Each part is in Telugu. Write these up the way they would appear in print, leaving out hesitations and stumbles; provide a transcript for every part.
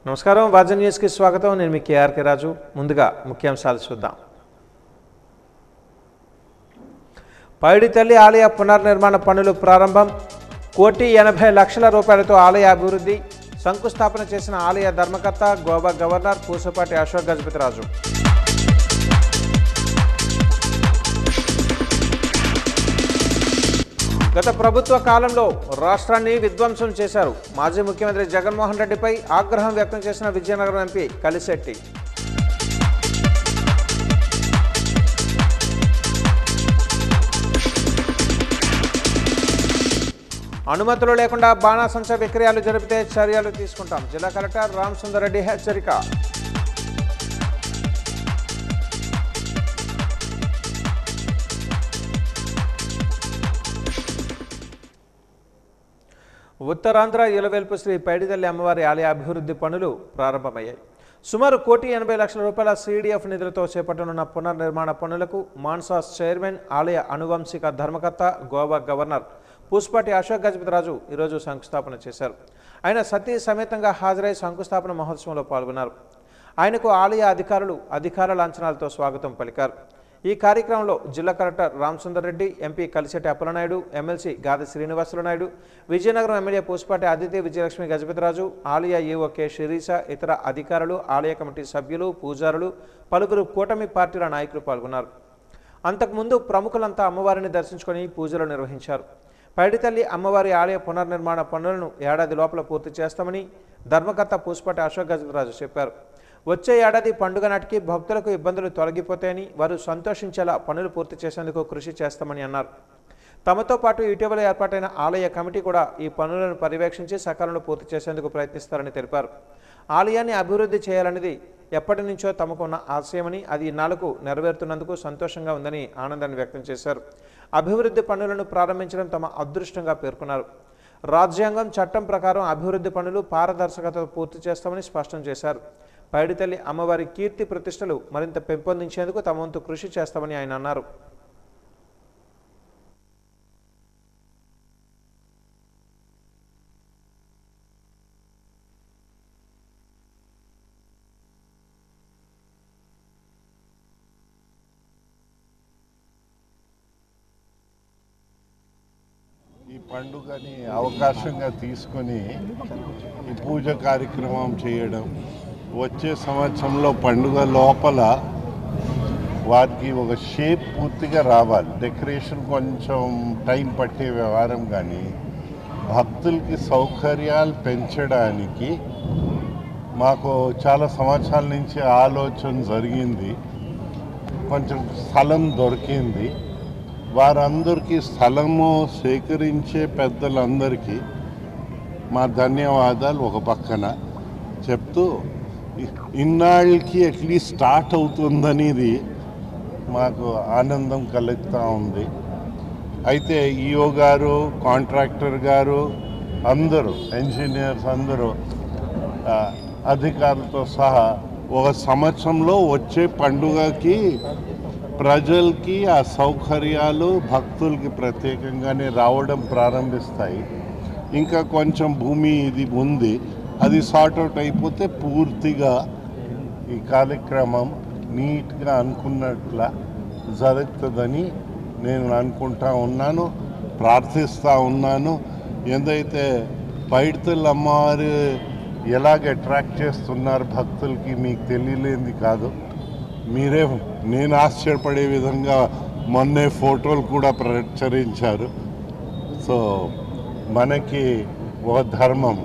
నమస్కారం వాజన్ న్యూస్కి స్వాగతం. నేను మీ కేఆర్కే రాజు. ముందుగా ముఖ్యాంశాలు చూద్దాం. పైడితల్లి ఆలయ పునర్నిర్మాణ పనులు ప్రారంభం. 1,80,00,000 రూపాయలతో ఆలయ అభివృద్ధి. శంకుస్థాపన చేసిన ఆలయ ధర్మకర్త గోవా గవర్నర్ పూసపాటి అశోక్ గజపతిరాజు. గత ప్రభుత్వ కాలంలో రాష్ట్రాన్ని విధ్వంసం చేశారు. మాజీ ముఖ్యమంత్రి జగన్మోహన్ రెడ్డిపై ఆగ్రహం వ్యక్తం చేసిన విజయనగరం ఎంపీ కలిశెట్టి. అనుమతులు లేకుండా బాణాసంచా విక్రయాలు జరిపితే చర్యలు తీసుకుంటాం. జిల్లా కలెక్టర్ రామసుందర్ రెడ్డి హెచ్చరిక. ఉత్తరాంధ్ర ఇలవేల్పు శ్రీ పైడితల్లి అమ్మవారి ఆలయ అభివృద్ధి పనులు ప్రారంభమయ్యాయి. సుమారు 1,80,00,000 రూపాయల CDF నిధులతో చేపట్టనున్న పునర్నిర్మాణ పనులకు మాన్సాస్ చైర్మన్, ఆలయ అనువంశిక ధర్మకర్త, గోవా గవర్నర్ పూసపాటి అశోక్ గజపతిరాజు ఈరోజు శంకుస్థాపన చేశారు. ఆయన సతీ సమేతంగా హాజరై శంకుస్థాపన మహోత్సవంలో పాల్గొన్నారు. ఆయనకు ఆలయ అధికార లాంఛనాలతో స్వాగతం పలికారు. ఈ కార్యక్రమంలో జిల్లా collector Ramasundar Reddy, MP Kalisetti Appalanaidu, MLC గాది శ్రీనివాసులు నాయుడు, విజయనగరం ఎమ్మెల్యే పూసపాటి ఆదిత్య విజయలక్ష్మి గజపతిరాజు, ఆలయ ఈవో కె శిరీష, ఇతర అధికారులు, ఆలయ కమిటీ సభ్యులు, పూజారులు, పలువురు కూటమి పార్టీల నాయకులు పాల్గొన్నారు. అంతకుముందు ప్రముఖులంతా అమ్మవారిని దర్శించుకొని పూజలు నిర్వహించారు. పైడితల్లి అమ్మవారి ఆలయ పునర్నిర్మాణ పనులను ఏడాది లోపల పూర్తి చేస్తామని ధర్మకర్త పూసపాటి అశోక్ గజపతిరాజు చెప్పారు. వచ్చే ఏడాది పండుగ నాటికి భక్తులకు ఇబ్బందులు తొలగిపోతాయని, వారు సంతోషించేలా పనులు పూర్తి చేసేందుకు కృషి చేస్తామని అన్నారు. తమతో పాటు ఇటీవల ఏర్పాటైన ఆలయ కమిటీ కూడా ఈ పనులను పర్యవేక్షించి సకాలంలో పూర్తి చేసేందుకు ప్రయత్నిస్తారని తెలిపారు. ఆలయాన్ని అభివృద్ధి చేయాలనేది ఎప్పటి నుంచో తమకు ఉన్న ఆశయమని, అది ఇన్నాళ్లకు నెరవేరుతున్నందుకు సంతోషంగా ఉందని ఆనందాన్ని వ్యక్తం చేశారు. అభివృద్ధి పనులను ప్రారంభించడం తమ అదృష్టంగా పేర్కొన్నారు. రాజ్యాంగం, చట్టం ప్రకారం అభివృద్ధి పనులు పారదర్శకతతో పూర్తి చేస్తామని స్పష్టం చేశారు. పైడితల్లి అమ్మవారి కీర్తి ప్రతిష్టలు మరింత పెంపొందించేందుకు తమ వంతు కృషి చేస్తామని ఆయన అన్నారు. ఈ పండుగని అవకాశంగా తీసుకొని ఈ పూజ కార్యక్రమం చేయడం, వచ్చే సంవత్సరంలో పండుగ లోపల వారికి ఒక షేప్ పూర్తిగా రావాలి. డెకరేషన్ కొంచెం టైం పట్టే వ్యవహారం, కానీ భక్తులకి సౌకర్యాలు పెంచడానికి మాకు చాలా సంవత్సరాల నుంచి ఆలోచన జరిగింది. కొంచెం స్థలం దొరికింది. వారందరికీ స్థలము సేకరించే పెద్దలందరికీ మా ధన్యవాదాలు ఒక పక్కన చెప్తూ, ఇన్నాళ్ళకి అట్లీస్ట్ స్టార్ట్ అవుతుందనేది మాకు ఆనందం కలుగుతూ ఉంది. అయితే ఈఓ గారు, కాంట్రాక్టర్ గారు, అందరూ ఇంజనీర్స్ అందరూ అధికారులతో సహా ఒక సంవత్సరంలో వచ్చే పండుగకి ప్రజలకి ఆ సౌకర్యాలు భక్తులకి ప్రత్యేకంగానే రావడం ప్రారంభిస్తాయి. ఇంకా కొంచెం భూమి ఇది ఉంది, అది సార్ట్అవుట్ అయిపోతే పూర్తిగా ఈ కార్యక్రమం నీట్గా అనుకున్నట్ల జరుగుతుందని నేను అనుకుంటా ఉన్నాను, ప్రార్థిస్తూ ఉన్నాను. ఏదైతే పైడితల్లి అమ్మవారు ఎలాగ అట్రాక్ట్ చేస్తున్నారు భక్తులకి మీకు తెలియలేంది కాదు. నేను ఆశ్చర్యపడే విధంగా మొన్నే ఫోటోలు కూడా ప్రచురించారు. సో మనకి ఒక ధర్మం,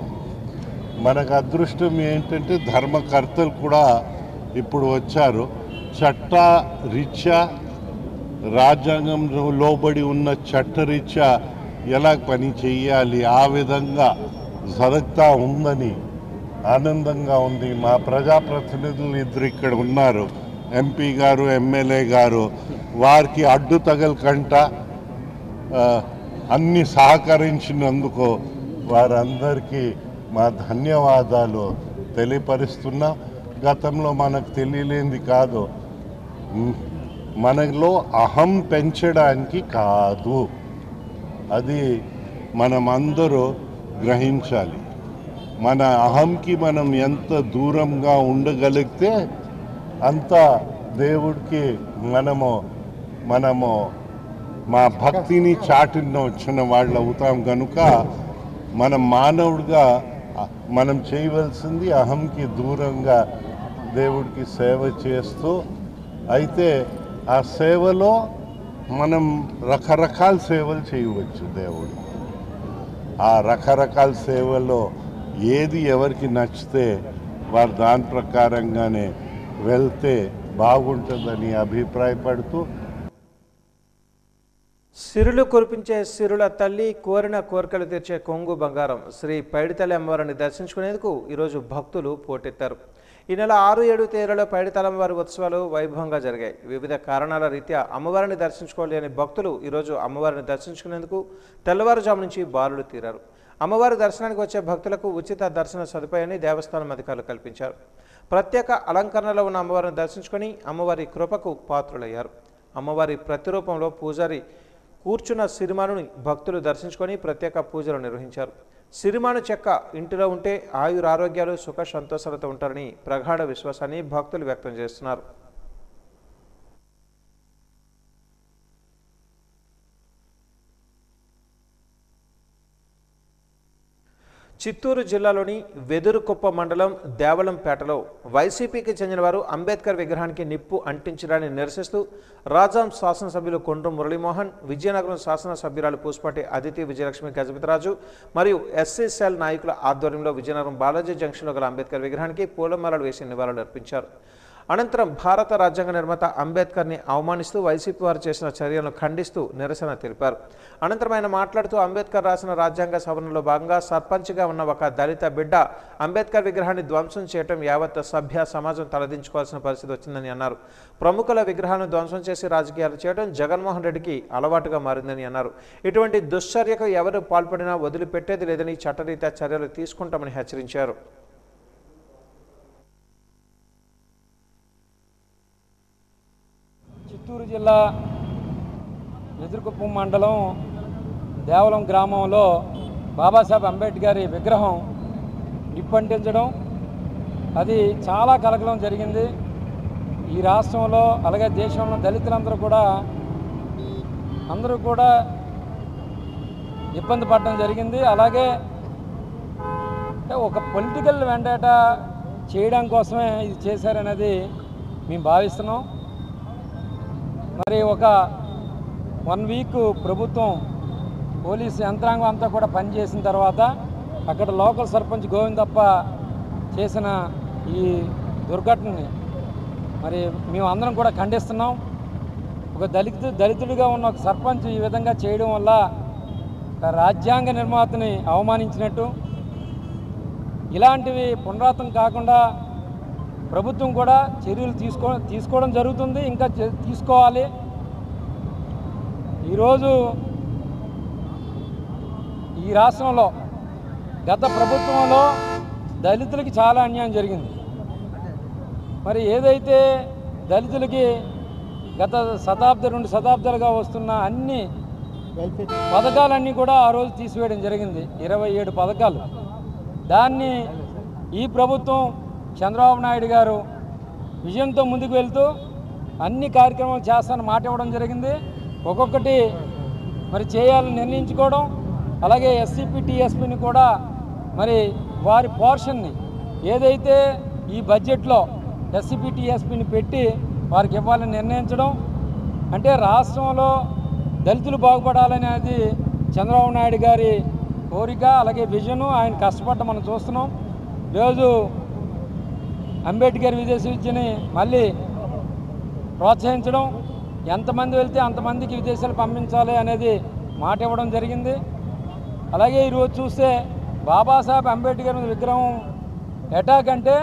మనకు అదృష్టం ఏంటంటే ధర్మకర్తలు కూడా ఇప్పుడు వచ్చారు. చట్టరీత్యా, రాజ్యాంగంలో లోబడి ఉన్న చట్టరీత్యా ఎలా పని చేయాలి, ఆ విధంగా జరుగుతూ ఉందని ఆనందంగా ఉంది. మా ప్రజాప్రతినిధులు ఇద్దరు ఇక్కడ ఉన్నారు, ఎంపీ గారు, ఎమ్మెల్యే గారు. వారికి అడ్డు తగలకంట అన్ని సహకరించినందుకు వారందరికీ మా ధన్యవాదాలు తెలియపరుస్తున్నా. గతంలో మనకు తెలియలేంది కాదు, మనలో అహం పెంచడానికి కాదు, అది మనమందరూ గ్రహించాలి. మన అహంకి మనం ఎంత దూరంగా ఉండగలిగితే అంత దేవుడికి మనము మా భక్తిని చాటిన వచ్చిన వాళ్ళు అవుతాం కనుక మనం మానవుడిగా మనం చేయవలసింది అహంకి దూరంగా దేవుడికి సేవ చేస్తూ, అయితే ఆ సేవలో మనం రకరకాల సేవలు చేయవచ్చు. దేవుడు ఆ రకరకాల సేవల్లో ఏది ఎవరికి నచ్చితే వారు దాని ప్రకారంగానే వెళ్తే బాగుంటుందని అభిప్రాయపడుతూ, సిరులు కురిపించే సిరుల తల్లి, కోరిన కోరికలు తీర్చే కొంగు బంగారం శ్రీ పైడితల్లి అమ్మవారిని దర్శించుకునేందుకు ఈరోజు భక్తులు పోటెత్తారు. ఈ నెల 6, 7 తేదీలలో పైడితల్లి అమ్మవారి ఉత్సవాలు వైభవంగా జరిగాయి. వివిధ కారణాల రీత్యా అమ్మవారిని దర్శించుకోలేని భక్తులు ఈరోజు అమ్మవారిని దర్శించుకునేందుకు తెల్లవారుజాము నుంచి బారులు తీరారు. అమ్మవారి దర్శనానికి వచ్చే భక్తులకు ఉచిత దర్శన సదుపాయాన్ని దేవస్థానం అధికారులు కల్పించారు. ప్రత్యేక అలంకరణలో ఉన్న అమ్మవారిని దర్శించుకొని అమ్మవారి కృపకు పాత్రులయ్యారు. అమ్మవారి ప్రతిరూపంలో పూజారి కూర్చున్న సిరిమానుని భక్తులు దర్శించుకొని ప్రత్యేక పూజలు నిర్వహించారు. సిరిమాను చెక్క ఇంటిలో ఉంటే ఆయురారోగ్యాలు సుఖ సంతోషాలతో ఉంటారని ప్రగాఢ విశ్వాసాన్ని భక్తులు వ్యక్తం చేస్తున్నారు. చిత్తూరు జిల్లాలోని వెదురుకుప్ప మండలం దేవలంపేటలో వైసీపీకి చెందిన వారు అంబేద్కర్ విగ్రహానికి నిప్పు అంటించడాన్ని నిరసిస్తూ రాజాం శాసనసభ్యులు కొండ్రు మురళీమోహన్, విజయనగరం శాసనసభ్యురాలు పూసపాటి అదితి విజయలక్ష్మి గజపతిరాజు మరియు ఎస్సీ సెల్ నాయకుల ఆధ్వర్యంలో విజయనగరం బాలాజీ జంక్షన్లో గల అంబేద్కర్ విగ్రహానికి పూలమాలలు వేసి నివాళులు అర్పించారు. అనంతరం భారత రాజ్యాంగ నిర్మాత అంబేద్కర్ని అవమానిస్తూ వైసీపీ వారు చేసిన చర్యలను ఖండిస్తూ నిరసన తెలిపారు. అనంతరం ఆయన మాట్లాడుతూ అంబేద్కర్ రాసిన రాజ్యాంగ సవరణలో భాగంగా సర్పంచ్గా ఉన్న ఒక దళిత బిడ్డ అంబేద్కర్ విగ్రహాన్ని ధ్వంసం చేయడం యావత్ సభ్య సమాజం తలదించుకోవాల్సిన పరిస్థితి వచ్చిందని అన్నారు. ప్రముఖుల విగ్రహాలను ధ్వంసం చేసి రాజకీయాలు చేయడం జగన్మోహన్ రెడ్డికి అలవాటుగా మారిందని అన్నారు. ఇటువంటి దుశ్చర్యకు ఎవరు పాల్పడినా వదిలిపెట్టేది లేదని చట్టరీత్యా చర్యలు తీసుకుంటామని హెచ్చరించారు. చిత్తూరు జిల్లా వెదురుకుప్పం మండలం దేవలం గ్రామంలో బాబాసాహెబ్ అంబేద్కర్ విగ్రహం నిప్పంటించడం అది చాలా కలకలం జరిగింది. ఈ రాష్ట్రంలో అలాగే దేశంలో దళితులందరూ కూడా ఇబ్బంది పడడం జరిగింది. అలాగే ఒక పొలిటికల్ వెండాట చేయడం కోసమే ఇది చేశారనేది మేము భావిస్తున్నాం. మరి ఒక 1 వీక్ ప్రభుత్వం పోలీసు యంత్రాంగం అంతా కూడా పనిచేసిన తర్వాత అక్కడ లోకల్ సర్పంచ్ గోవిందప్ప చేసిన ఈ దుర్ఘటనని మరి మేము అందరం కూడా ఖండిస్తున్నాం. ఒక దళితుడిగా ఉన్న ఒక సర్పంచ్ ఈ విధంగా చేయడం వల్ల రాజ్యాంగ నిర్మాతని అవమానించినట్టు. ఇలాంటివి పునరావృతం కాకుండా ప్రభుత్వం కూడా చర్యలు తీసుకోవడం జరుగుతుంది, ఇంకా తీసుకోవాలి. ఈరోజు ఈ రాష్ట్రంలో గత ప్రభుత్వంలో దళితులకి చాలా అన్యాయం జరిగింది. మరి ఏదైతే దళితులకి గత 2 శతాబ్దాలుగా వస్తున్న అన్ని పథకాలన్నీ కూడా ఆ రోజు తీసివేయడం జరిగింది, 27 పథకాలు. దాన్ని ఈ ప్రభుత్వం చంద్రబాబు నాయుడు గారు విజయంతో ముందుకు వెళ్తూ అన్ని కార్యక్రమాలు చేస్తానని మాట ఇవ్వడం జరిగింది. ఒక్కొక్కటి మరి చేయాలని నిర్ణయించుకోవడం, అలాగే ఎస్సీపీ టీఎస్పీని కూడా మరి వారి పోర్షన్ని ఏదైతే ఈ బడ్జెట్లో ఎస్సీపీ టీఎస్పీని పెట్టి వారికి ఇవ్వాలని నిర్ణయించడం. అంటే రాష్ట్రంలో దళితులు బాగుపడాలనేది చంద్రబాబు నాయుడు గారి కోరిక, అలాగే విజను. ఆయన కష్టపడ్డం మనం చూస్తున్నాం. ఈరోజు అంబేద్కర్ విదేశీ విద్యని మళ్ళీ ప్రోత్సహించడం, ఎంతమంది వెళ్తే అంతమందికి విదేశాలు పంపించాలి అనేది మాట ఇవ్వడం జరిగింది. అలాగే ఈరోజు చూస్తే బాబాసాహెబ్ అంబేద్కర్ విగ్రహం అటాక్ అంటే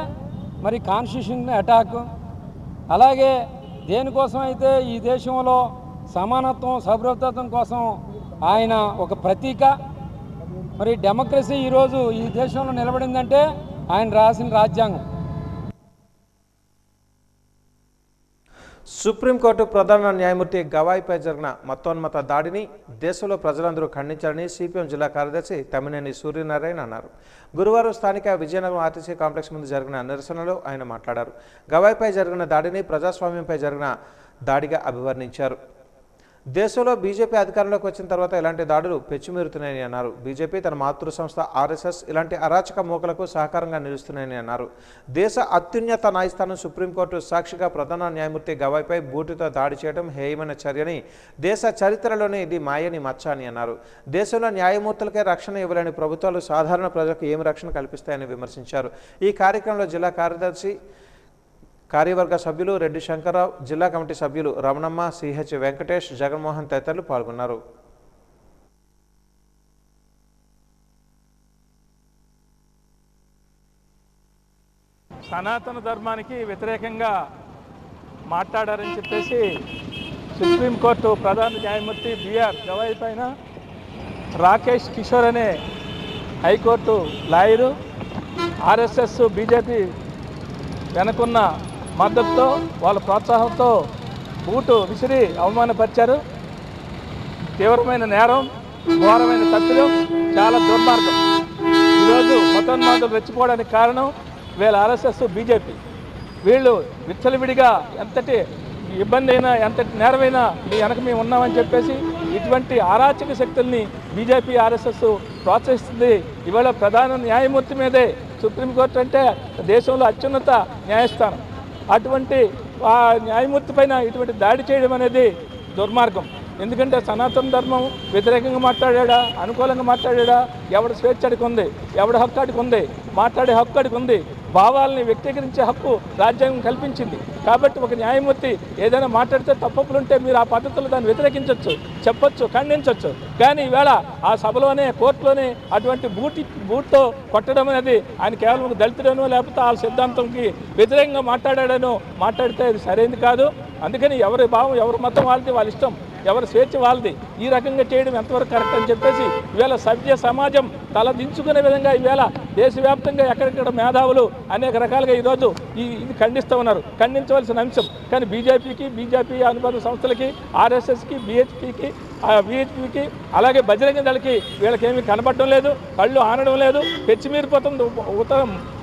మరి కాన్స్టిట్యూషన్ అటాక్. అలాగే దేనికోసం అయితే ఈ దేశంలో సమానత్వం సౌభ్రతత్వం కోసం ఆయన ఒక ప్రతీక. మరి డెమోక్రసీ ఈరోజు ఈ దేశంలో నిలబడిందంటే ఆయన రాసిన రాజ్యాంగం. సుప్రీంకోర్టు ప్రధాన న్యాయమూర్తి గవాయిపై జరిగిన మతోన్మత దాడిని దేశంలో ప్రజలందరూ ఖండించాలని సిపిఎం జిల్లా కార్యదర్శి తమ్మినేని సూర్యనారాయణ అన్నారు. గురువారం స్థానిక విజయనగరం ఆర్టీసీ కాంప్లెక్స్ ముందు జరిగిన నిరసనలో ఆయన మాట్లాడారు. గవాయిపై జరిగిన దాడిని ప్రజాస్వామ్యంపై జరిగిన దాడిగా అభివర్ణించారు. దేశంలో బీజేపీ అధికారంలోకి వచ్చిన తర్వాత ఇలాంటి దాడులు పెచ్చుమీరుతున్నాయని అన్నారు. బీజేపీ తన మాతృ సంస్థ ఆర్ఎస్ఎస్ ఇలాంటి అరాచక మూకలకు సహకారంగా నిలుస్తున్నాయని అన్నారు. దేశ అత్యున్నత న్యాయస్థానం సుప్రీంకోర్టు సాక్షిగా ప్రధాన న్యాయమూర్తి గవాయిపై బూటుతో దాడి చేయడం హేయమైన చర్యని, దేశ చరిత్రలోనే ఇది మాయని మచ్చ అని అన్నారు. దేశంలో న్యాయమూర్తులకే రక్షణ ఇవ్వలేని ప్రభుత్వాలు సాధారణ ప్రజలకు ఏమి రక్షణ కల్పిస్తాయని విమర్శించారు. ఈ కార్యక్రమంలో జిల్లా కార్యదర్శి కార్యవర్గ సభ్యులు రెడ్డి శంకర్రావు, జిల్లా కమిటీ సభ్యులు రమణమ్మ, సిహెచ్ వెంకటేష్, జగన్మోహన్ తదితరులు పాల్గొన్నారు. సనాతన ధర్మానికి వ్యతిరేకంగా మాట్లాడారని చెప్పేసి సుప్రీంకోర్టు ప్రధాన న్యాయమూర్తి బిఆర్ గవాయి పైన రాకేష్ కిషోర్ అనే హైకోర్టు లాయరు, ఆర్ఎస్ఎస్ బీజేపీ వెనుకున్న మద్దతుతో వాళ్ళ ప్రోత్సాహంతో బూటు విసిరి అవమానపరిచారు. తీవ్రమైన నేరం, ఘోరమైన తప్పిదం, చాలా దుర్మార్గం. ఈరోజు మతోన్మాదులు రెచ్చిపోవడానికి కారణం వీళ్ళ ఆర్ఎస్ఎస్ బీజేపీ. వీళ్ళు విచ్చలవిడిగా ఎంతటి ఇబ్బంది అయినా ఎంతటి నేరమైనా మీ వెనక మేము ఉన్నామని చెప్పేసి ఇటువంటి అరాచక శక్తుల్ని బీజేపీ ఆర్ఎస్ఎస్ ప్రోత్సహిస్తుంది. ఇవాళ ప్రధాన న్యాయమూర్తి మీదే, సుప్రీంకోర్టు అంటే దేశంలో అత్యున్నత న్యాయస్థానం, అటువంటి ఆ న్యాయమూర్తి పైన ఇటువంటి దాడి చేయడం అనేది దుర్మార్గం. ఎందుకంటే సనాతన ధర్మం వ్యతిరేకంగా మాట్లాడా, అనుకూలంగా మాట్లాడా, ఎవడ స్వేచ్ఛ అడిగి ఉంది, ఎవడ హక్కు అడిగి ఉంది, మాట్లాడే హక్కు అడిగి ఉంది, భావాలని వ్యక్తీకరించే హక్కు రాజ్యాంగం కల్పించింది. కాబట్టి ఒక న్యాయమూర్తి ఏదైనా మాట్లాడితే తప్పులుంటే మీరు ఆ పద్ధతులు దాన్ని వ్యతిరేకించవచ్చు, చెప్పొచ్చు, ఖండించవచ్చు. కానీ ఈవేళ ఆ సభలోనే, కోర్టులోనే అటువంటి బూట్తో కొట్టడం అనేది ఆయన కేవలం దళితుడనో లేకపోతే వాళ్ళ సిద్ధాంతంకి వ్యతిరేకంగా మాట్లాడాడనో మాట్లాడితే అది సరైనది కాదు. అందుకని ఎవరి భావం, ఎవరి మతం వాళ్ళది, వాళ్ళ ఇష్టం, ఎవరి స్వేచ్ఛ వాళ్ళది. ఈ రకంగా చేయడం ఎంతవరకు కరెక్ట్ అని చెప్పేసి ఈవేళ సభ్య సమాజం తల దించుకునే విధంగా ఈవేళ దేశవ్యాప్తంగా ఎక్కడెక్కడ మేధావులు అనేక రకాలుగా ఈరోజు ఇది ఖండిస్తూ ఉన్నారు. ఖండించవలసిన అంశం. కానీ బీజేపీ అనుబంధ సంస్థలకి, ఆర్ఎస్ఎస్కి, విహెచ్పికి అలాగే బజరంగ దళకి వీళ్ళకేమీ కనబడడం లేదు, కళ్ళు ఆనడం లేదు. పెచ్చిమీరిపోతుంది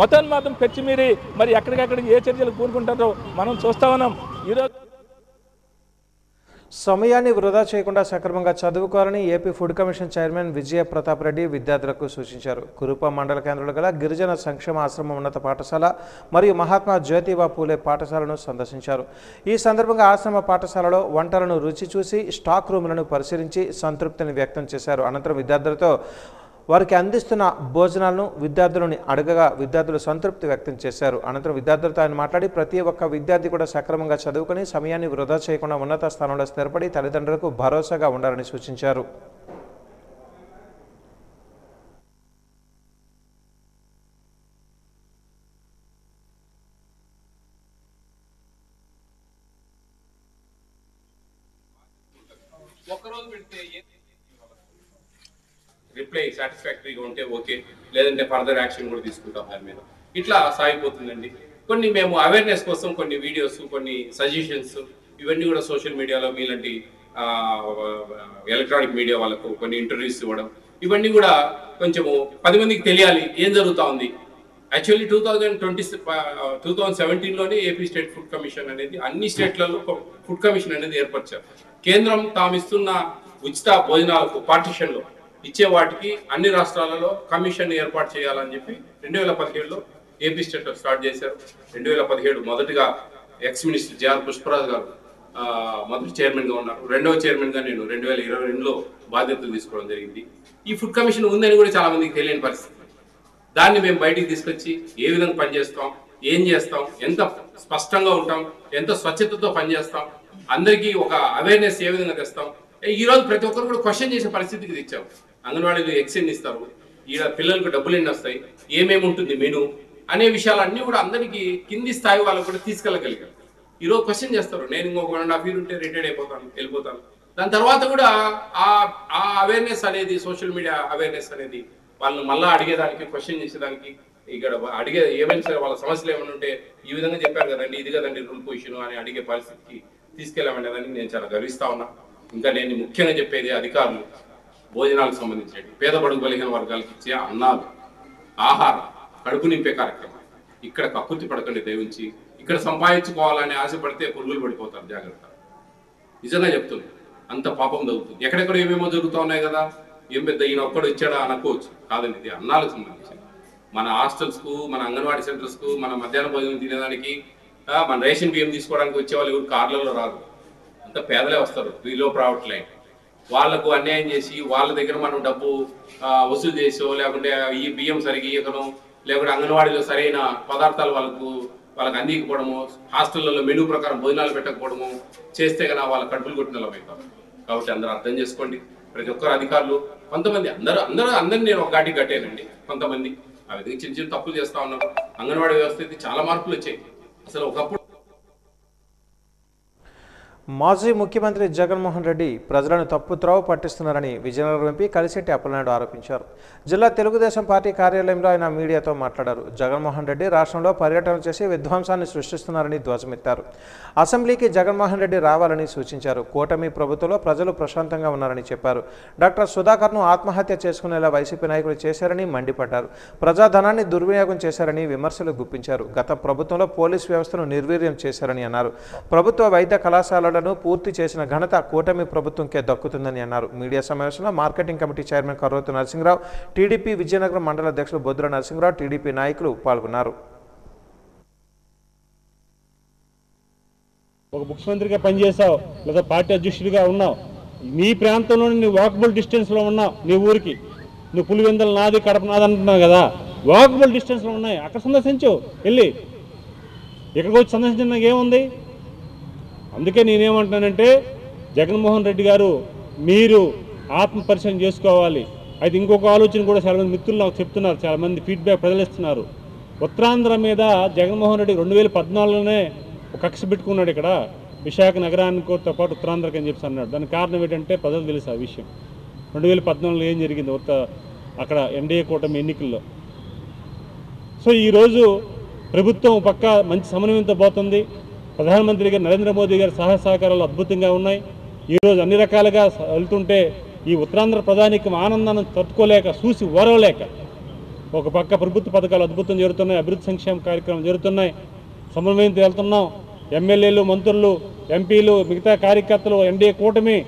మతోన్మాదం, పెచ్చిమీరి మరి ఎక్కడికెక్కడికి ఏ చర్యలు కూరుకుంటారో మనం చూస్తా ఉన్నాం. ఈరోజు సమయాన్ని వృధా చేయకుండా సక్రమంగా చదువుకోవాలని ఏపీ ఫుడ్ కమిషన్ చైర్మన్ విజయ ప్రతాప్ రెడ్డి విద్యార్థులకు సూచించారు. కురుప మండల కేంద్రంలో గల గిరిజన సంక్షేమ ఆశ్రమం ఉన్నత పాఠశాల మరియు మహాత్మా జ్యోతిబా పూలే పాఠశాలను సందర్శించారు. ఈ సందర్భంగా ఆశ్రమ పాఠశాలలో వంటలను రుచి చూసి స్టాక్ రూములను పరిశీలించి సంతృప్తిని వ్యక్తం చేశారు. అనంతరం విద్యార్థులతో వారికి అందిస్తున్న భోజనాలను విద్యార్థులని అడగగా విద్యార్థులు సంతృప్తి వ్యక్తం చేశారు. అనంతరం విద్యార్థులతో ఆయన మాట్లాడి ప్రతి ఒక్క విద్యార్థి కూడా సక్రమంగా చదువుకుని సమయాన్ని వృధా చేయకుండా ఉన్నత స్థానంలో స్థిరపడి తల్లిదండ్రులకు భరోసాగా ఉండాలని సూచించారు. రిప్లై సాటిస్ఫాక్టరీగా ఉంటే ఓకే, లేదంటే ఫర్దర్ యాక్షన్ కూడా తీసుకుంటాం దాని మీద. ఇట్లా సాగిపోతుందండి. కొన్ని మేము అవేర్నెస్ కోసం కొన్ని వీడియోస్, కొన్ని సజెషన్స్ ఇవన్నీ కూడా సోషల్ మీడియాలో మీలాంటి ఎలక్ట్రానిక్ మీడియా వాళ్ళకు కొన్ని ఇంటర్వ్యూస్ ఇవ్వడం, ఇవన్నీ కూడా కొంచెము 10 మందికి తెలియాలి ఏం జరుగుతూ ఉంది. యాక్చువల్లీ 2017లోనే ఏపీ స్టేట్ ఫుడ్ కమిషన్ అనేది అన్ని స్టేట్లలో ఫుడ్ కమిషన్ అనేది ఏర్పరిచారు. కేంద్రం తాము ఇస్తున్న ఉచిత భోజనాలకు పార్టిషన్లో ఇచ్చే వాటికి అన్ని రాష్ట్రాలలో కమిషన్ ఏర్పాటు చేయాలని చెప్పి 2017లో ఏపీ స్టేట్లో స్టార్ట్ చేశారు. 2017 మొదటిగా ఎక్స్ మినిస్టర్ జేఆర్ పుష్పరాజు గారు మొదటి చైర్మన్గా ఉన్నారు. రెండవ చైర్మన్గా నేను 2022లో బాధ్యతలు తీసుకోవడం జరిగింది. ఈ ఫుడ్ కమిషన్ ఉందని కూడా చాలా మందికి తెలియని పరిస్థితి. దాన్ని మేము బయటికి తీసుకొచ్చి ఏ విధంగా పనిచేస్తాం, ఏం చేస్తాం, ఎంత స్పష్టంగా ఉంటాం, ఎంత స్వచ్ఛతతో పనిచేస్తాం, అందరికీ ఒక అవేర్నెస్ ఏ విధంగా తెస్తాం. ఈ రోజు ప్రతి ఒక్కరు కూడా క్వశ్చన్ చేసే పరిస్థితికి తెచ్చాం. అంగన్వాడీలు ఎక్స్ ఎన్ని ఇస్తారు, ఈ పిల్లలకు డబ్బులు ఎన్ని వస్తాయి, ఏమేమి ఉంటుంది మెను అనే విషయాలన్నీ కూడా అందరికీ కింది స్థాయి వాళ్ళకు కూడా తీసుకెళ్ళగలిగారు. ఈరోజు క్వశ్చన్ చేస్తారు, నేను ఇంకొక 1.5 years ఉంటే రిటైర్డ్ వెళ్ళిపోతాను. దాని తర్వాత కూడా ఆ అవేర్నెస్ అనేది, సోషల్ మీడియా అవేర్నెస్ అనేది వాళ్ళని మళ్ళీ అడిగేదానికి, క్వశ్చన్ చేసేదానికి ఇక్కడ అడిగే ఏమైనా సరే వాళ్ళ సమస్యలు ఏమైనా ఉంటే ఈ విధంగా చెప్పారు కదండి, ఇది కదండి రూల్ పొజిషన్ అని అడిగే పరిస్థితికి తీసుకెళ్ళామనేదాన్ని నేను చాలా గర్విస్తా ఉన్నా. ఇంకా నేను ముఖ్యంగా చెప్పేది అధికారులు భోజనాలకు సంబంధించినవి, పేద బడుగు బలహీన వర్గాలకు ఇచ్చే అన్నాలు, ఆహారం, కడుపు నింపే కార్యక్రమం ఇక్కడ కక్కుర్తి పడకండి దయవుంచి. ఇక్కడ సంపాదించుకోవాలని ఆశపడితే పురుగులు పడిపోతారు, జాగ్రత్త. నిజంగా చెప్తుంది, అంత పాపం జరుగుతుంది. ఎక్కడెక్కడ ఏమేమో జరుగుతూ ఉన్నాయి కదా, ఏం పెద్ద ఈయన ఒక్కడు ఇచ్చాడా అనుకోవచ్చు, కాదండి. ఇది అన్నాలకు సంబంధించి మన హాస్టల్స్కు, మన అంగన్వాడీ సెంటర్స్కు, మన మధ్యాహ్న భోజనం తినేదానికి, మన రేషన్ బియ్యం తీసుకోవడానికి వచ్చేవాళ్ళు ఎవరు కార్లలో రాదు, అంత పేదలే వస్తారు, బిలో ప్రాఫిట్ లైన్. వాళ్లకు అన్యాయం చేసి వాళ్ళ దగ్గర మనం డబ్బు వసూలు చేసో, లేకుంటే ఈ బియ్యం సరిగ్గా ఇవ్వకడం, లేకుంటే అంగన్వాడీలో సరైన పదార్థాలు వాళ్ళకి అందించకపోవడము, హాస్టళ్లలో మెనూ ప్రకారం భోజనాలు పెట్టకపోవడము చేస్తే కన్నా వాళ్ళ కడుపులు కొట్టిన అవుతారు. కాబట్టి అందరూ అర్థం చేసుకోండి. ప్రతి ఒక్కరు అధికారులు, కొంతమంది అందరినీ నేను ఒక ఘాటి కట్టేనండి, కొంతమంది ఆ విధంగా చిన్న చిన్న తప్పులు చేస్తా ఉన్నారు. అంగన్వాడీ వ్యవస్థ అయితే చాలా మార్పులు వచ్చాయి. అసలు ఒకప్పుడు మాజీ ముఖ్యమంత్రి జగన్మోహన్ రెడ్డి ప్రజలను తప్పుత్రోవ పట్టిస్తున్నారని విజయనగరం ఎంపీ కలిశెట్టి అప్పలనాయుడు ఆరోపించారు. జిల్లా తెలుగుదేశం పార్టీ కార్యాలయంలో ఆయన మీడియాతో మాట్లాడారు. జగన్మోహన్ రెడ్డి రాష్ట్రంలో పర్యటన చేసి విధ్వంసాన్ని సృష్టిస్తున్నారని ధ్వజమెత్తారు. అసెంబ్లీకి జగన్మోహన్ రెడ్డి రావాలని సూచించారు. కూటమి ప్రభుత్వంలో ప్రజలు ప్రశాంతంగా ఉన్నారని చెప్పారు. డాక్టర్ సుధాకర్ను ఆత్మహత్య చేసుకునేలా వైసీపీ నాయకులు చేశారని మండిపడ్డారు. ప్రజాధనాన్ని దుర్వినియోగం చేశారని విమర్శలు గుప్పించారు. గత ప్రభుత్వంలో పోలీస్ వ్యవస్థను నిర్వీర్యం చేశారని అన్నారు. ప్రభుత్వ వైద్య కళాశాలలను పూర్తి చేసిన ఘనత కూటమి ప్రభుత్వంకే దక్కుతుందని అన్నారు. మీడియా సమావేశంలో marketing committee chairman Karrothu Narasimharao, TDP Vizianagaram మండల అధ్యక్షులు బొద్దుల నరసింహరావు, టీడీపీ నాయకులు పాల్గొన్నారు. ఒక ముఖ్యమంత్రిగా పనిచేసావు, లేదా పార్టీ అధ్యక్షుడిగా ఉన్నావు, నీ ప్రాంతంలోనే నీ వాకబుల్ డిస్టెన్స్లో ఉన్నావు. నీ ఊరికి నువ్వు పులివెందుల నాది, కడప నాది అంటున్నావు కదా, వాకబుల్ డిస్టెన్స్లో ఉన్నాయి, అక్కడ సందర్శించు. వెళ్ళి ఇక్కడికి వచ్చి సందర్శించడానికి ఏముంది? అందుకే నేనేమంటున్నానంటే, జగన్మోహన్ రెడ్డి గారు మీరు ఆత్మ పరిశీలన చేసుకోవాలి. అయితే ఇంకొక ఆలోచన కూడా చాలామంది మిత్రులు నాకు చెప్తున్నారు, చాలామంది ఫీడ్బ్యాక్ ప్రజలిస్తున్నారు. ఉత్తరాంధ్ర మీద జగన్మోహన్ రెడ్డి 2014లోనే ఒక కక్ష పెట్టుకున్నాడు. ఇక్కడ విశాఖ నగరానితో పాటు ఉత్తరాంధ్రకి అని చెప్పి అన్నాడు. దానికి కారణం ఏంటంటే ప్రజలు తెలుసు ఆ విషయం. 2014లో ఏం జరిగింది అక్కడ ఎన్డీఏ కూటమి ఎన్నికల్లో. సో ఈరోజు ప్రభుత్వం పక్క మంచి సమన్వయంతో పోతుంది. ప్రధానమంత్రి గారు నరేంద్ర మోదీ గారి సహాయ సహకారాలు అద్భుతంగా ఉన్నాయి. ఈరోజు అన్ని రకాలుగా వెళ్తుంటే ఈ ఉత్తరాంధ్ర ప్రధానికం ఆనందాన్ని తట్టుకోలేక, చూసి ఓరవలేక, ఒక పక్క ప్రభుత్వ పథకాలు అద్భుతం జరుగుతున్నాయి, అభివృద్ధి సంక్షేమ కార్యక్రమం జరుగుతున్నాయి, సమన్వయంతో వెళ్తున్నాం. ఎమ్మెల్యేలు, మంత్రులు, ఎంపీలు, మిగతా కార్యకర్తలు, ఎన్డీఏ కూటమి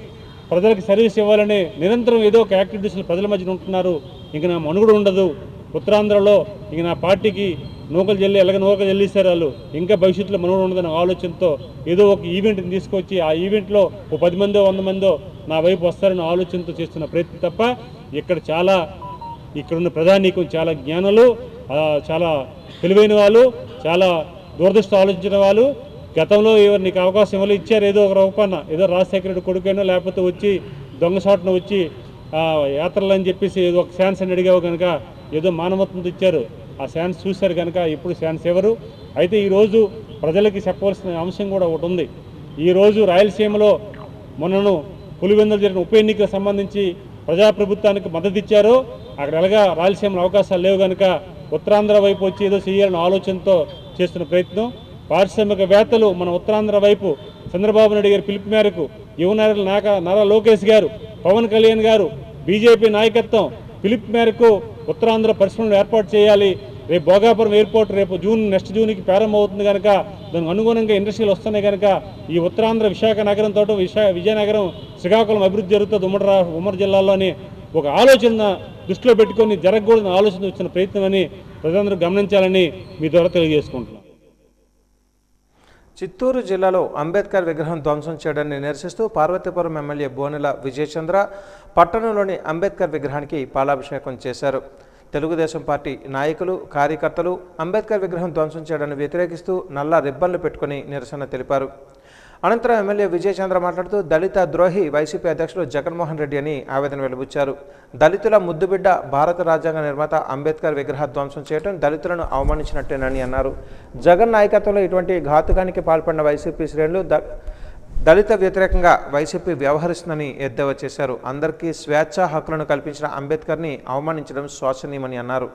ప్రజలకు సర్వీస్ ఇవ్వాలని నిరంతరం ఏదో ఒక యాక్టివిటీస్లో ప్రజల మధ్యన ఉంటున్నారు. ఇంక నా మనుగడ ఉండదు ఉత్తరాంధ్రలో, ఇంక నా పార్టీకి నూకలు చెల్లిస్తారు వాళ్ళు, ఇంకా భవిష్యత్తులో మనుగడ ఉండదనే ఆలోచనతో ఏదో ఒక ఈవెంట్ని తీసుకొచ్చి ఆ ఈవెంట్లో ఓ 10 మందో 100 మందో నా వైపు వస్తారనే ఆలోచనతో చేస్తున్న ప్రయత్నం తప్ప ఇక్కడున్న ప్రధానికం చాలా జ్ఞానులు, చాలా తెలివైన వాళ్ళు, చాలా దూరదృష్టి ఆలోచించిన వాళ్ళు. గతంలో ఎవరు నీకు అవకాశం ఇవ్వాలి, ఇచ్చారు ఏదో ఒక రూపాన, ఏదో రాజశేఖర రెడ్డి కొడుకైనా లేకపోతే వచ్చి దొంగసాటున వచ్చి యాత్రలు అని చెప్పేసి ఏదో ఒక ఛాన్స్ అని అడిగావు కనుక ఏదో మానవత్వంతో ఇచ్చారు. ఆ ఛాన్స్ చూశారు కనుక ఇప్పుడు ఛాన్స్ ఎవరు. అయితే ఈరోజు ప్రజలకి చెప్పవలసిన అంశం కూడా ఒకటి ఉంది. ఈరోజు రాయలసీమలో మొన్నను పులివెందులు జరిగిన ఉప ఎన్నికలకు సంబంధించి ప్రజాప్రభుత్వానికి మద్దతు ఇచ్చారో అక్కడ ఎలాగా రాయలసీమలో అవకాశాలు లేవు కనుక ఉత్తరాంధ్ర వైపు వచ్చి ఏదో చేయాలనే ఆలోచనతో చేస్తున్న ప్రయత్నం. పారిశ్రామికవేత్తలు మన ఉత్తరాంధ్ర వైపు చంద్రబాబు నాయుడు గారి పిలుపు మేరకు యువనాయకులు నారా లోకేష్ గారు, పవన్ కళ్యాణ్ గారు, బీజేపీ నాయకత్వం పిలుపు మేరకు ఉత్తరాంధ్ర పరిశ్రమలు ఏర్పాటు చేయాలి. రేపు భోగాపురం ఎయిర్పోర్ట్ నెక్స్ట్ జూన్కి ప్రారంభమవుతుంది కనుక దానికి అనుగుణంగా ఇండస్ట్రీలు వస్తున్నాయి కనుక ఈ ఉత్తరాంధ్ర విశాఖ నగరంతో విజయనగరం, శ్రీకాకుళం అభివృద్ధి జరుగుతుంది ఉమ్మడి జిల్లాలోని ఒక ఆలోచన దృష్టిలో పెట్టుకొని జరగకూడదని ఆలోచన వచ్చిన ప్రయత్నం అని ప్రజలందరూ గమనించాలని మీ ద్వారా తెలియజేసుకుంటున్నాను. చిత్తూరు జిల్లాలో అంబేద్కర్ విగ్రహం ధ్వంసం చేయడాన్ని నిరసిస్తూ పార్వతీపురం ఎమ్మెల్యే బోనెల విజయచంద్ర పట్టణంలోని అంబేద్కర్ విగ్రహానికి పాలాభిషేకం చేశారు. తెలుగుదేశం పార్టీ నాయకులు, కార్యకర్తలు అంబేద్కర్ విగ్రహం ధ్వంసం చేయడాన్ని వ్యతిరేకిస్తూ నల్ల రిబ్బన్లు పెట్టుకుని నిరసన తెలిపారు. అనంతరం ఎమ్మెల్యే విజయచంద్ర మాట్లాడుతూ దళిత ద్రోహి వైసీపీ అధ్యక్షులు జగన్మోహన్ రెడ్డి అని ఆవేదన వెలుబుచ్చారు. దళితుల ముద్దుబిడ్డ భారత రాజ్యాంగ నిర్మాత అంబేద్కర్ విగ్రహ ధ్వంసం చేయడం దళితులను అవమానించినట్టేనని అన్నారు. జగన్ నాయకత్వంలో ఇటువంటి ఘాతుకానికి పాల్పడిన వైసీపీ శ్రేణులు దళిత వ్యతిరేకంగా వైసీపీ వ్యవహరిస్తుందని ఎద్దేవా చేశారు. అందరికీ స్వేచ్ఛా హక్కులను కల్పించిన అంబేద్కర్ని అవమానించడం శోచనీయమని అన్నారు.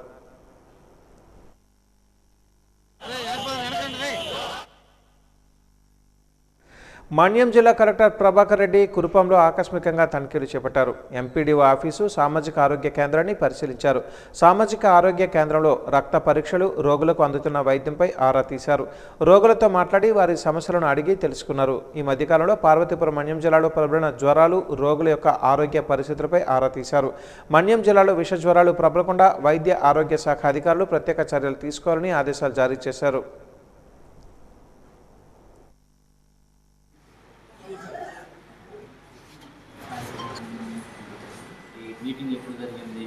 మన్యం జిల్లా కలెక్టర్ ప్రభాకర్ రెడ్డి కురుపంలో ఆకస్మికంగా తనిఖీలు చేపట్టారు. ఎంపీడీఓ ఆఫీసు, సామాజిక ఆరోగ్య కేంద్రాన్ని పరిశీలించారు. సామాజిక ఆరోగ్య కేంద్రంలో రక్త పరీక్షలు, రోగులకు అందుతున్న వైద్యంపై ఆరా తీశారు. రోగులతో మాట్లాడి వారి సమస్యలను అడిగి తెలుసుకున్నారు. ఈ మధ్యకాలంలో పార్వతీపురం మన్యం జిల్లాలో ప్రబలిన జ్వరాలు, రోగుల యొక్క ఆరోగ్య పరిస్థితులపై ఆరా తీశారు. మన్యం జిల్లాలో విష జ్వరాలు ప్రబలకుండా వైద్య ఆరోగ్య శాఖ అధికారులు ప్రత్యేక చర్యలు తీసుకోవాలని ఆదేశాలు జారీ చేశారు. మీటింగ్ ఎప్పుడు జరిగింది?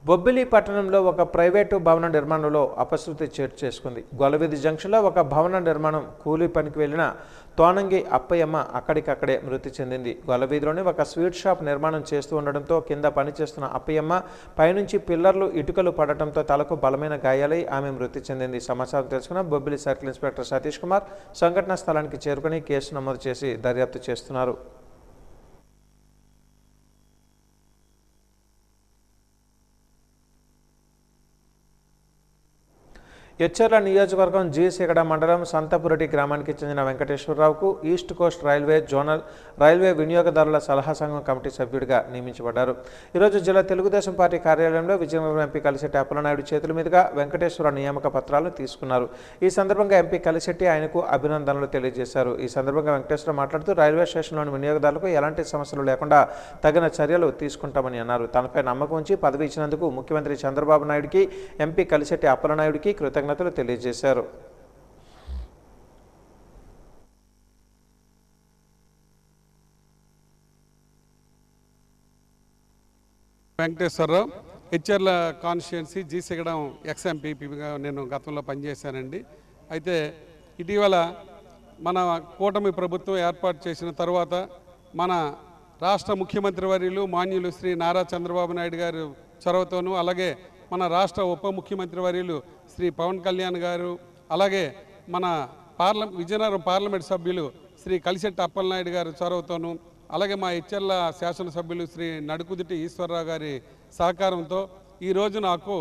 బొబ్బిలి పట్టణంలో ఒక ప్రైవేటు భవన నిర్మాణంలో అపశృతి చోటు చేసుకుంది. గొల్లవీధి జంక్షన్లో ఒక భవన నిర్మాణం కూలీ పనికి వెళ్లిన తోనంగి అప్పయ్యమ్మ అక్కడికక్కడే మృతి చెందింది. గొల్లవీధిలోని ఒక స్వీట్ షాప్ నిర్మాణం చేస్తూ ఉండడంతో కింద పనిచేస్తున్న అప్పయ్యమ్మ పైనుంచి పిల్లర్లు, ఇటుకలు పడటంతో తలకు బలమైన గాయాలై ఆమె మృతి చెందింది. సమాచారం తెలుసుకున్న బొబ్బిలి సర్కిల్ ఇన్స్పెక్టర్ సతీష్ కుమార్ సంఘటనా స్థలానికి చేరుకుని కేసు నమోదు చేసి దర్యాప్తు చేస్తున్నారు. ఎచ్చర్ల నియోజకవర్గం జీసీగడ మండలం సంతపురెడ్డి గ్రామానికి చెందిన వెంకటేశ్వరరావుకు East Coast Railway zonal railway వినియోగదారుల సలహా సంఘం కమిటీ సభ్యుడిగా నియమించబడ్డారు. ఈరోజు జిల్లా తెలుగుదేశం పార్టీ కార్యాలయంలో విజయనగరం ఎంపీ కలిశెట్టి అప్పలనాయుడు చేతుల మీదుగా వెంకటేశ్వర నియామక పత్రాలను తీసుకున్నారు. ఈ సందర్భంగా ఎంపీ కలిశెట్టి ఆయనకు అభినందనలు తెలియజేశారు. ఈ సందర్భంగా వెంకటేశ్వర మాట్లాడుతూ రైల్వే స్టేషన్లోని వినియోగదారులకు ఎలాంటి సమస్యలు లేకుండా తగిన చర్యలు తీసుకుంటామని అన్నారు. తనపై నమ్మకం ఉంచి పదవి ఇచ్చినందుకు ముఖ్యమంత్రి చంద్రబాబు నాయుడుకి, ఎంపీ కలిశెట్టి అప్పలనాయుడికి కృతజ్ఞతలు తెలియజేశారు. వెంకటేశ్వరరావు, హెచ్ఆర్ల కాన్స్టిట్యున్సీ జీసీగడం ఎక్స్ఎంపీపీగా నేను గతంలో పనిచేశానండి. అయితే ఇటీవల మన కూటమి ప్రభుత్వం ఏర్పాటు చేసిన తర్వాత మన రాష్ట్ర ముఖ్యమంత్రి వర్యులు మాన్యులు శ్రీ నారా చంద్రబాబు నాయుడు గారు చొరవతోనూ, అలాగే మన రాష్ట్ర ఉప ముఖ్యమంత్రి వర్యులు శ్రీ పవన్ కళ్యాణ్ గారు, అలాగే మన విజయనగరం పార్లమెంట్ సభ్యులు శ్రీ కలిశెట్టి అప్పలనాయుడు గారి చొరవతోనూ, అలాగే మా హెచ్ఎర్ల శాసనసభ్యులు శ్రీ నడుకుదిటి ఈశ్వరరావు గారి సహకారంతో ఈరోజు నాకు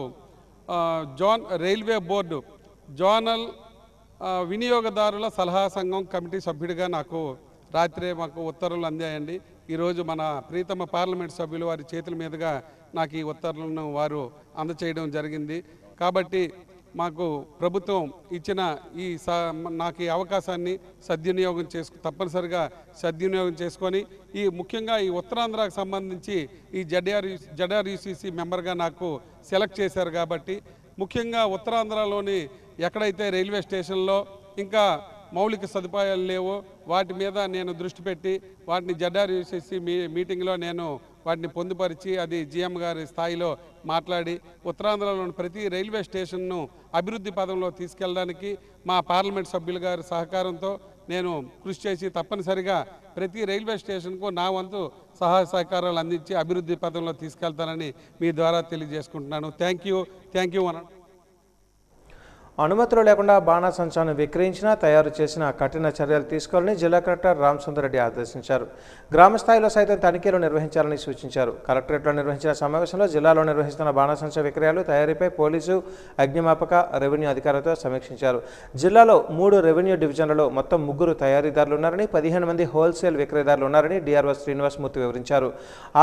రైల్వే బోర్డు జోనల్ వినియోగదారుల సలహా సంఘం కమిటీ సభ్యుడిగా నాకు రాత్రే మాకు ఉత్తర్వులు అందాయండి. ఈరోజు మన ప్రీతమ పార్లమెంట్ సభ్యులు వారి చేతుల మీదుగా నాకు ఈ ఉత్తర్వులను వారు అందచేయడం జరిగింది. కాబట్టి మాకు ప్రభుత్వం ఇచ్చిన నాకు ఈ అవకాశాన్ని తప్పనిసరిగా సద్వినియోగం చేసుకొని ముఖ్యంగా ఈ ఉత్తరాంధ్రకు సంబంధించి ఈ జడ్ఆర్యూసీసీ మెంబర్గా నాకు సెలెక్ట్ చేశారు. కాబట్టి ముఖ్యంగా ఉత్తరాంధ్రలోని ఎక్కడైతే రైల్వే స్టేషన్లో ఇంకా మౌలిక సదుపాయాలు లేవో వాటి మీద నేను దృష్టి పెట్టి వాటిని జడ్ఆర్యూసీసీ మీటింగ్లో నేను వాటిని పొందుపరిచి అది జీఎం గారి స్థాయిలో మాట్లాడి ఉత్తరాంధ్రలోని ప్రతి రైల్వే స్టేషన్ను అభివృద్ధి పదంలో తీసుకెళ్ళడానికి మా పార్లమెంట్ సభ్యుల గారి సహకారంతో నేను కృషి చేసి తప్పనిసరిగా ప్రతి రైల్వే స్టేషన్కు నా వంతు సహాయ సహకారాలు అందించి అభివృద్ధి పదంలో తీసుకెళ్తానని మీ ద్వారా తెలియజేసుకుంటున్నాను. Thank you. అనుమతులు లేకుండా బాణాసంచాను విక్రయించినా తయారు చేసిన కఠిన చర్యలు తీసుకోవాలని జిల్లా కలెక్టర్ రామసుందర్రెడ్డి ఆదేశించారు. గ్రామ స్థాయిలో సైతం తనిఖీలు నిర్వహించాలని సూచించారు. కలెక్టరేట్లో నిర్వహించిన సమావేశంలో జిల్లాలో నిర్వహిస్తున్న బాణాసంచా విక్రయాలు, తయారీపై పోలీసు, అగ్నిమాపక, రెవెన్యూ అధికారులతో సమీక్షించారు. జిల్లాలో 3 రెవెన్యూ డివిజన్లలో మొత్తం 3 తయారీదారులు ఉన్నారని, 15 మంది హోల్సేల్ విక్రయదారులు ఉన్నారని డిఆర్ఓ శ్రీనివాసమూర్తి వివరించారు.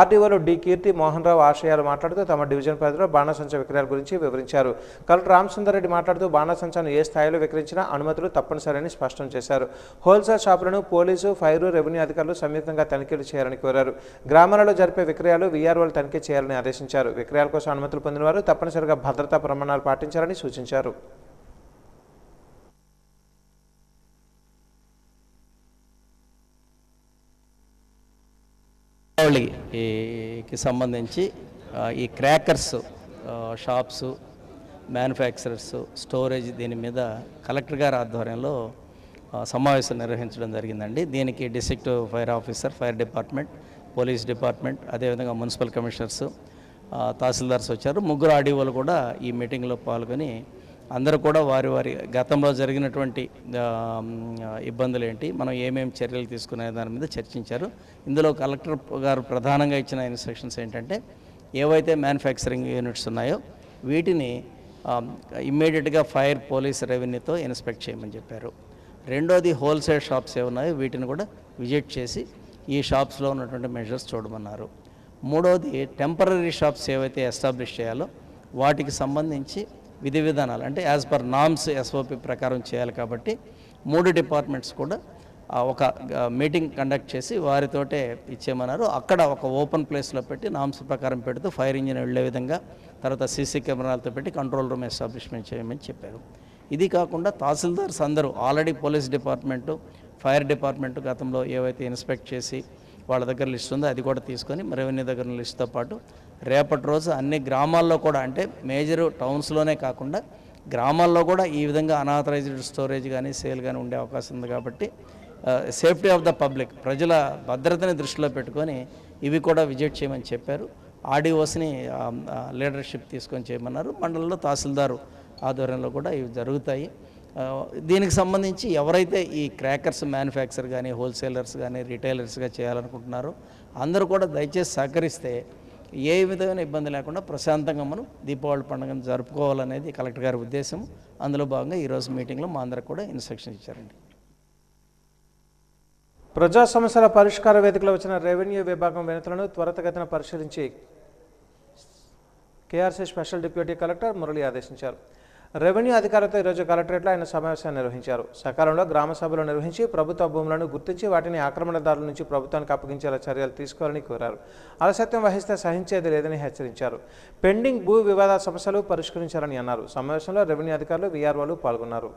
ఆర్డీఓలు డి కీర్తి మోహన్ రావు ఆశయాలు మాట్లాడుతూ తమ డివిజన్ పరిధిలో బాణాసంచా విక్రయాల గురించి వివరించారు. కలెక్టర్ రామసుందర్రెడ్డి మాట్లాడుతూ బాణాసంచాను ఏ స్థాయిలో విక్రయించినా అనుమతులు తప్పనిసరని స్పష్టం చేశారు. హోల్సేల్ షాపులను పోలీసు, ఫైర్, రెవెన్యూ అధికారులు సంయుక్తంగా తనిఖీలు చేయాలని కోరారు. గ్రామాలలో జరిపే విక్రయాలు వీఆర్ఓలు తనిఖీ చేయాలని ఆదేశించారు. విక్రయాల కోసం అనుమతులు పొందిన వారు తప్పనిసరిగా భద్రతా ప్రమాణాలు పాటించాలని సూచించారు. దీపావళికి సంబంధించి ఈ క్రాకర్స్ షాప్స్, మ్యానుఫ్యాక్చరర్స్, స్టోరేజ్ దీని మీద కలెక్టర్ గారి ఆధ్వర్యంలో సమావేశం నిర్వహించడం జరిగిందండి. దీనికి district fire officer, fire department, police department, అదేవిధంగా మున్సిపల్ కమిషనర్స్, తహసీల్దార్స్ వచ్చారు. 3 ఆర్డీఓలు కూడా ఈ మీటింగ్లో పాల్గొని అందరూ కూడా వారి గతంలో జరిగినటువంటి ఇబ్బందులు ఏంటి, మనం ఏమేమి చర్యలు తీసుకునే దాని మీద చర్చించారు. ఇందులో కలెక్టర్ గారు ప్రధానంగా ఇచ్చిన ఇన్స్ట్రక్షన్స్ ఏంటంటే ఏవైతే మ్యానుఫ్యాక్చరింగ్ యూనిట్స్ ఉన్నాయో వీటిని ఇమ్మీడియట్గా ఫైర్, పోలీస్, రెవెన్యూతో ఇన్స్పెక్ట్ చేయమని చెప్పారు. రెండోది హోల్సేల్ షాప్స్ ఏమున్నాయో వీటిని కూడా విజిట్ చేసి ఈ షాప్స్లో ఉన్నటువంటి మెజర్స్ చూడమన్నారు. మూడోది టెంపరరీ షాప్స్ ఏవైతే ఎస్టాబ్లిష్ చేయాలో వాటికి సంబంధించి విధి విధానాలు అంటే యాజ్ పర్ నామ్స్ ఎస్ఓపి ప్రకారం చేయాలి. కాబట్టి 3 డిపార్ట్మెంట్స్ కూడా ఒక మీటింగ్ కండక్ట్ చేసి వారితోటే ఇచ్చేయమన్నారు. అక్కడ ఒక ఓపెన్ ప్లేస్లో పెట్టి నామ్స్ ప్రకారం పెడుతూ ఫైర్ ఇంజిన్ వెళ్ళే విధంగా, తర్వాత సీసీ కెమెరాలతో పెట్టి కంట్రోల్ రూమ్ ఎస్టాబ్లిష్మెంట్ చేయమని చెప్పారు. ఇది కాకుండా తహసీల్దార్స్ అందరూ already police department, fire department గతంలో ఏవైతే ఇన్స్పెక్ట్ చేసి వాళ్ళ దగ్గర లిస్ట్ ఉందో అది కూడా తీసుకొని రెవెన్యూ దగ్గర లిస్ట్తో పాటు రేపటి రోజు అన్ని గ్రామాల్లో కూడా అంటే మేజర్ టౌన్స్లోనే కాకుండా గ్రామాల్లో కూడా ఈ విధంగా అనాథరైజ్డ్ స్టోరేజ్ కానీ సేల్ కానీ ఉండే అవకాశం ఉంది. కాబట్టి సేఫ్టీ ఆఫ్ ద పబ్లిక్, ప్రజల భద్రతని దృష్టిలో పెట్టుకొని ఇవి కూడా విజిట్ చేయమని చెప్పారు. ఆర్డీఓస్ని లీడర్షిప్ తీసుకొని చేయమన్నారు. మండలంలో తహసీల్దారు ఆధ్వర్యంలో కూడా ఇవి జరుగుతాయి. దీనికి సంబంధించి ఎవరైతే ఈ క్రాకర్స్ మ్యానుఫ్యాక్చర్ కానీ, హోల్సేలర్స్ కానీ, రిటైలర్స్గా చేయాలనుకుంటున్నారో అందరూ కూడా దయచేసి సహకరిస్తే ఏ విధమైన ఇబ్బంది లేకుండా ప్రశాంతంగా మనం దీపావళి పండుగను జరుపుకోవాలనేది కలెక్టర్ గారి ఉద్దేశం. అందులో భాగంగా ఈరోజు మీటింగ్లో మా అందరికి కూడా ఇన్స్ట్రక్షన్ ఇచ్చారండి. ప్రజా సమస్యల పరిష్కార వేదికలో వచ్చిన రెవెన్యూ విభాగం వినతులను త్వరితగతిన పరిశీలించి KRC special deputy collector Murali ఆదేశించారు. రెవెన్యూ అధికారులతో ఈరోజు కలెక్టరేట్లో ఆయన సమావేశాన్ని నిర్వహించారు. సకాలంలో గ్రామ సభలు నిర్వహించి ప్రభుత్వ భూములను గుర్తించి వాటిని ఆక్రమణదారుల నుంచి ప్రభుత్వానికి అప్పగించేలా చర్యలు తీసుకోవాలని కోరారు. అలసత్యం వహిస్తే సహించేది లేదని హెచ్చరించారు. పెండింగ్ భూ వివాద సమస్యలు పరిష్కరించాలని అన్నారు. సమావేశంలో రెవెన్యూ అధికారులు, వీఆర్ఓలు పాల్గొన్నారు.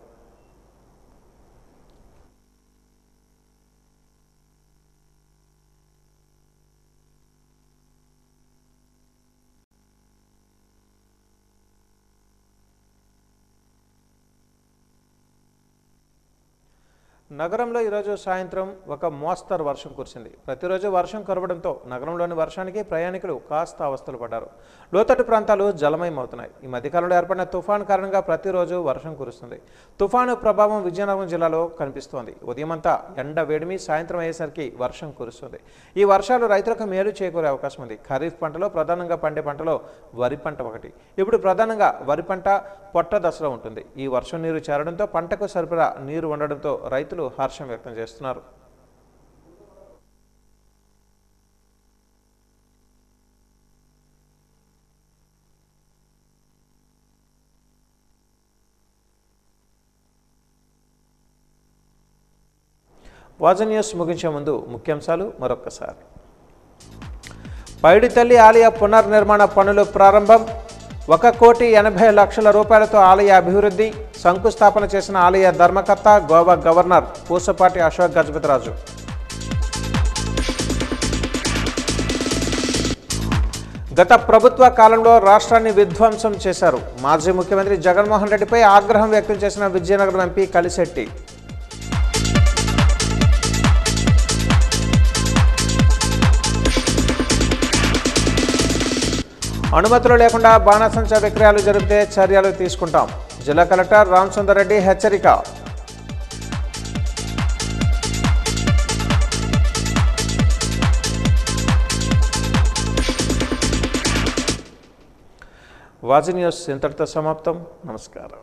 నగరంలో ఈరోజు సాయంత్రం ఒక మోస్తరు వర్షం కురిసింది. ప్రతిరోజు వర్షం కురవడంతో నగరంలోని వర్షానికి ప్రయాణికులు కాస్త అవస్థలు పడ్డారు. లోతట్టు ప్రాంతాలు జలమయమవుతున్నాయి. ఈ మధ్యకాలంలో ఏర్పడిన తుఫాను కారణంగా ప్రతిరోజు వర్షం కురుస్తుంది. తుఫాను ప్రభావం విజయనగరం జిల్లాలో కనిపిస్తోంది. ఉదయమంతా ఎండ వేడిమి, సాయంత్రం అయ్యేసరికి వర్షం కురుస్తుంది. ఈ వర్షాలు రైతులకు మేలు చేకూరే అవకాశం ఉంది. ఖరీఫ్ పంటలో ప్రధానంగా పండే పంటలో వరి పంట ఒకటి. ఇప్పుడు ప్రధానంగా వరి పంట పొట్ట దశలో ఉంటుంది. ఈ వర్షం నీరు చేరడంతో పంటకు సరిపడా నీరు ఉండడంతో రైతులు హర్షం వ్యక్తం చేస్తున్నారు. వాజన్ న్యూస్ ముగించే ముందు ముఖ్యాంశాలు మరొక్కసారి. పైడితల్లి ఆలయ పునర్నిర్మాణ పనులు ప్రారంభం. 1,80,00,000 రూపాయలతో ఆలయ అభివృద్ధి. శంకుస్థాపన చేసిన ఆలయ ధర్మకర్త గోవా గవర్నర్ పూసపాటి అశోక్ గజపతిరాజు. గత ప్రభుత్వ కాలంలో రాష్ట్రాన్ని విధ్వంసం చేశారు. మాజీ ముఖ్యమంత్రి జగన్మోహన్ రెడ్డిపై ఆగ్రహం వ్యక్తం చేసిన విజయనగరం ఎంపీ కలిశెట్టి. అనుమతులు లేకుండా బాణసంచా విక్రయాలు జరిగితే చర్యలు తీసుకుంటాం. జిల్లా కలెక్టర్ రామసుందర్ రెడ్డి హెచ్చరిక. వాజీ న్యూస్ ఇంతటితో సమాప్తం. నమస్కారం.